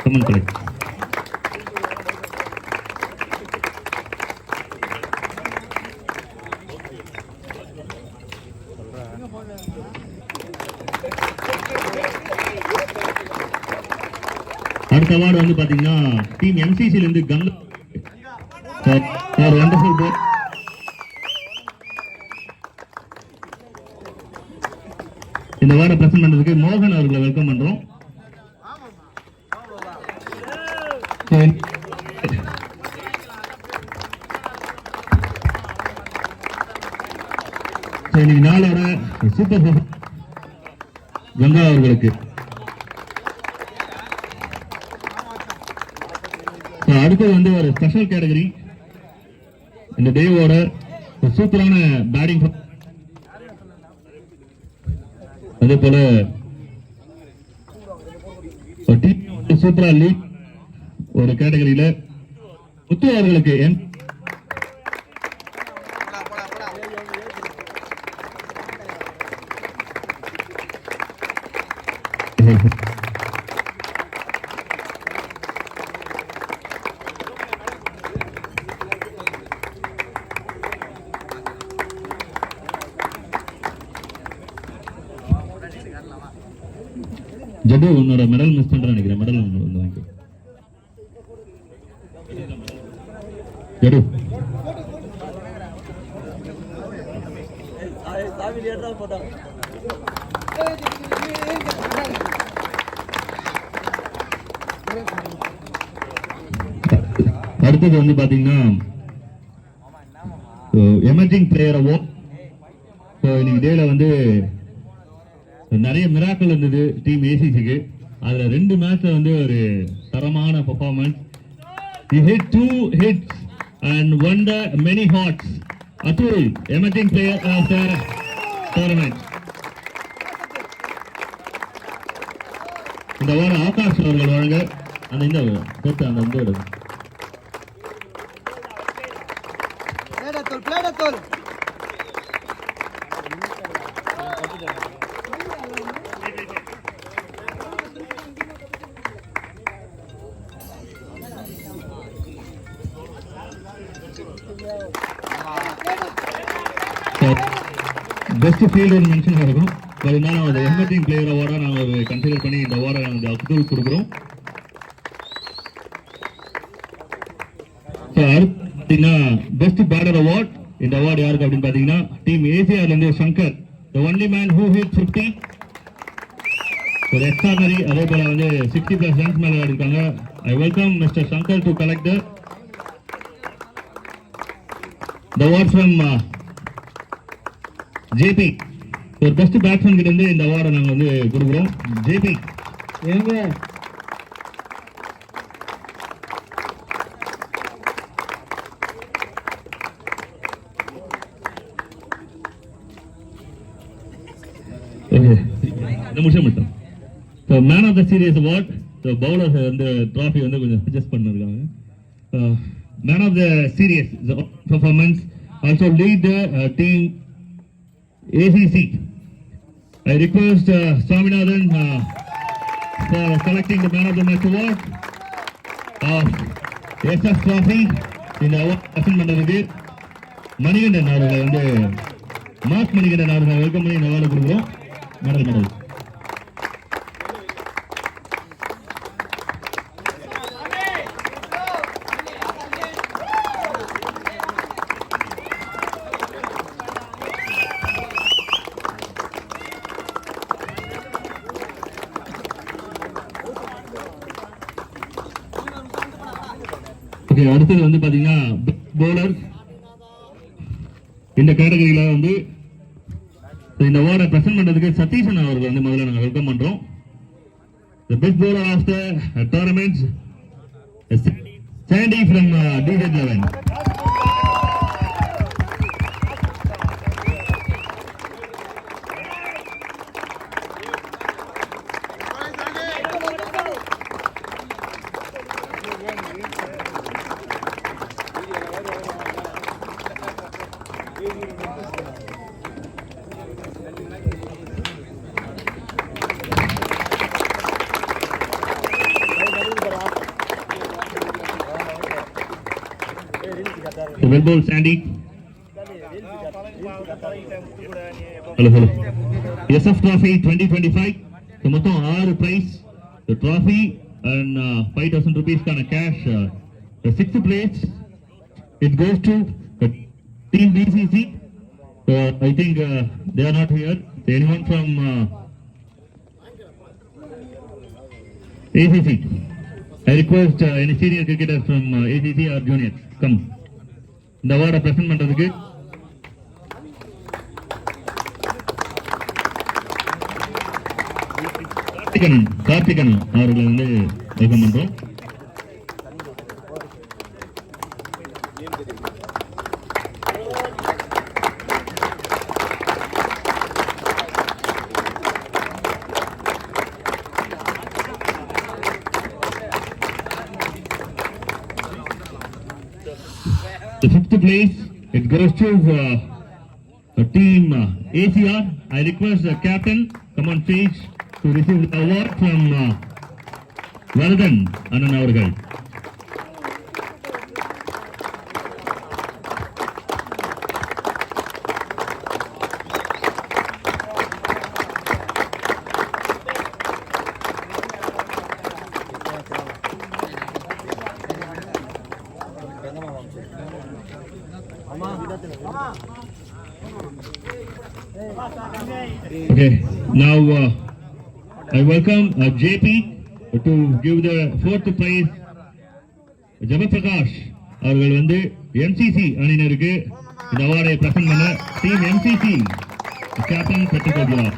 Come on கலை. அடுத்த award வந்து பாத்தீங்கன்னா டீம் எம்சிசில இருந்து கங்கா வண்டர்ஃபுல் போட். இந்த அவார்டை பிரசன்ட் பண்றதுக்கு மோகன் அவர்களை வெல்கம் பண்றோம். இன்னைக்கு நாளோட சூப்பர் கங்கா அவர்களுக்கு. அடுத்தது வந்து ஒரு ஸ்பெஷல் கேட்டகரி. இந்த டேவோட சூப்பரான பேட்டிங், அதே போல சூப்பரா லீட் ஒரு கேட்டகரியில முத்து அவர்களுக்கு ஜட்டு உன்னோட மெடல் மிஸ் பண்றேன்னு நினைக்கிறேன். மெடல் வந்து வாங்கி ஜடு. அடுத்தது வந்து பாத்தீங்கன்னா எமர்ஜிங் பிளேயர் அவார்ட். இன்னைக்கு டேல வந்து நிறைய மிராக்கள் இருந்தது டீம் ஏசிசிக்கு. அதுல 2 மேட்ச்ல வந்து ஒரு தரமான performance. He hit 2 hits and won the many hearts. Atul, emerging player of the tournament. இந்த வாரம் ஆகாஷ் அவர்கள் வழங்க அந்த இந்த போட்டு அந்த இந்த இடம் பெஸ்ட் ஃபீல்டர் மென்ஷன் இருக்கும். அதனால அந்த எமர்ஜிங் பிளேயர் அவார்டா நாங்க கன்சிடர் பண்ணி இந்த அவார்டை நாங்க அப்துல் கொடுக்குறோம். அடுத்தீங்கன்னா பெஸ்ட் பேட்டர் அவார்ட். இந்த அவார்டு யாருக்கு அப்படின்னு பாத்தீங்கன்னா டீம் ஏசிஆர்ல இருந்து Shankar, the only man who hit 50 ஒரு எக்ஸ்ட்ரானரி. அதே போல வந்து 60+ ரன்ஸ் மேல இருக்காங்க. I welcome Mr. Shankar to collect the award from JP. ஒரு பெஸ்ட் பேட்ஸ்மேன் கிட்ட இருந்து இந்த அவார்டை நாங்க வந்து கொடுக்குறோம். JP எங்க நிமிஷம் மட்டும். Man of the series award. Bowler வந்து ட்ராஃபி வந்து கொஞ்சம் அட்ஜஸ்ட் பண்ணிருக்காங்க. Man of the series performance also lead team ACC. I request Swaminathan for selecting the man of the match award of SS Trophy. இந்த award assign பண்றதுக்கு மணிகண்டன் அவர்களை வந்து mark Manikandan அவர்களை welcome பண்ணி இந்த அவார்டு கொடுக்குறோம். மெடல் அடுத்தது வந்து பாத்தீங்கன்னா பவுலர். இந்த கேட்டகரியில வந்து இந்த அவார்டை பிரசன்ட் பண்றதுக்கு சதீஷன் அவர்கள் வந்து முதல்ல நாங்க வெல்கம் பண்றோம். The best bowler of the tournament Sandy from DZ11. The well ball Sandy. Hello. SF Trophy 2025. So மொத்தம் 6 prize. The trophy and 5,000 rupees kind of cash. The 6th place it goes to the team BCC. So I think they are not here. Anyone from ACC? I request any senior cricketers from ACC or juniors come. The award present பண்றதுக்கு கார்த்திகன் அவர்களை வந்து welcome பண்றோம். The 5th place, it goes to team ACR. I request the captain come on stage to receive the award from Varadan Annan avargal. Okay, now I welcome JP to give the 4th prize. Jabaprakash அவர்கள் வந்து MCC அணியினருக்கு இந்த அவார்டை present பண்ண team MCC captain பெற்றுக்கொள்கிறார்.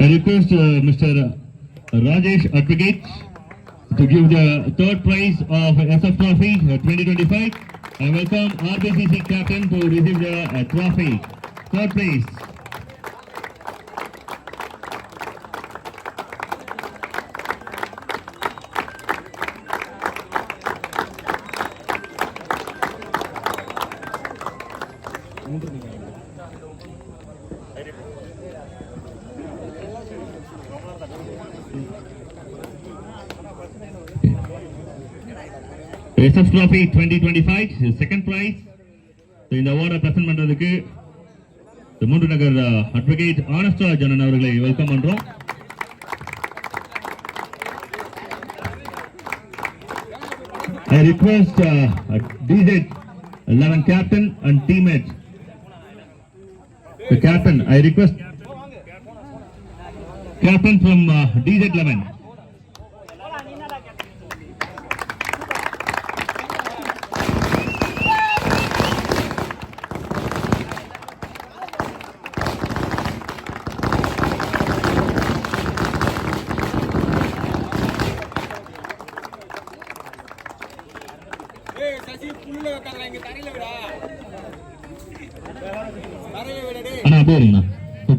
I request Mr. Rajesh Advocate to give the 3rd prize of SF Trophy 2025. I welcome RBCC captain to receive the trophy. 3rd place. SF Trophy 2025 second prize. So இந்த அவார்டை present பண்றதுக்கு மூன்று நகர் advocate honest Raj அண்ணன் அவர்களை welcome பண்றோம். I request DZ11 captain and teammate. The captain, I request captain from DZ11.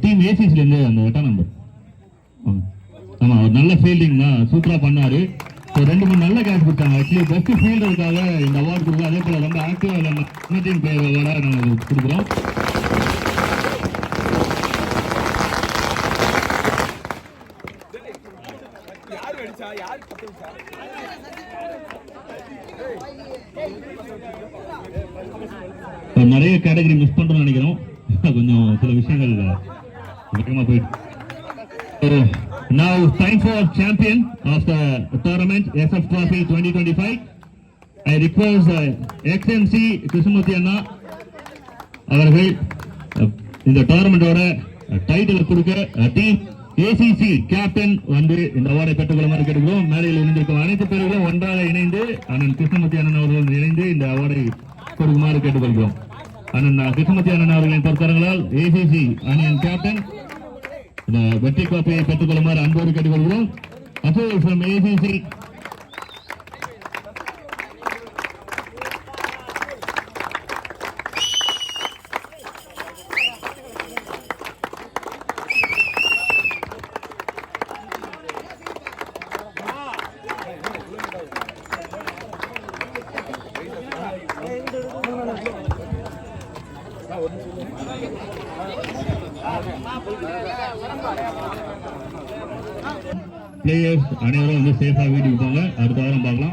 Team ஏசிஸ்ல இருந்து அந்த 8ஆம் நம்பர் ஆமா ஒரு நல்ல ஃபீல்டிங் தான் சூப்பரா பண்ணாரு. 2-3 நல்ல கேட்ச் கொடுத்தாங்க. ஆக்சுவலி பெஸ்ட் ஃபீல்டருக்காக இந்த அவார்டு கொடுக்குறோம். அதே போல ரொம்ப ஆக்டிவா நம்ம டீம் பிளேயர் அவார்டா நாங்கள் கொடுக்குறோம். நிறைய கேட்டகரி மிஸ் பண்றோம்னு நினைக்கிறோம். கொஞ்சம் சில விஷயங்கள் வேகமா போயிட்டு. Now time for champion of the tournament SF Trophy 2025. I request XMC Krishnamurthy அண்ணா அவர்கள் இந்த டோர்னமெண்டோட டைட்டில் கொடுக்க டீம் ACC கேப்டன் வந்து இந்த அவார்டை பெற்றுக்கொள்ளுமாறு கேட்டுக்கிறோம். மேடையில் இணைந்திருக்கும் அனைத்து பேர்களும் ஒன்றாக இணைந்து அண்ணன் கிருஷ்ணமூர்த்தி அண்ணன் அவர்கள் இணைந்து இந்த அவார்டை கொடுக்குமாறு கேட்டுக்கொள்கிறோம். அண்ணன் கிருஷ்ணமூர்த்தி அண்ணன் அவர்களின் பொறுத்தவர்களால் ACC அணியின் கேப்டன் இந்த வெற்றி கோப்பையை பெற்றுக்கொள்ளுமாறு அன்போடு கேட்டுக்கொள்கிறோம். Ashok from ACC. பிளேயர்ஸ் அனைவரும் வந்து சேஃபா வீட்டுக்கு போங்க. அடுத்த வாரம் பார்க்கலாம்.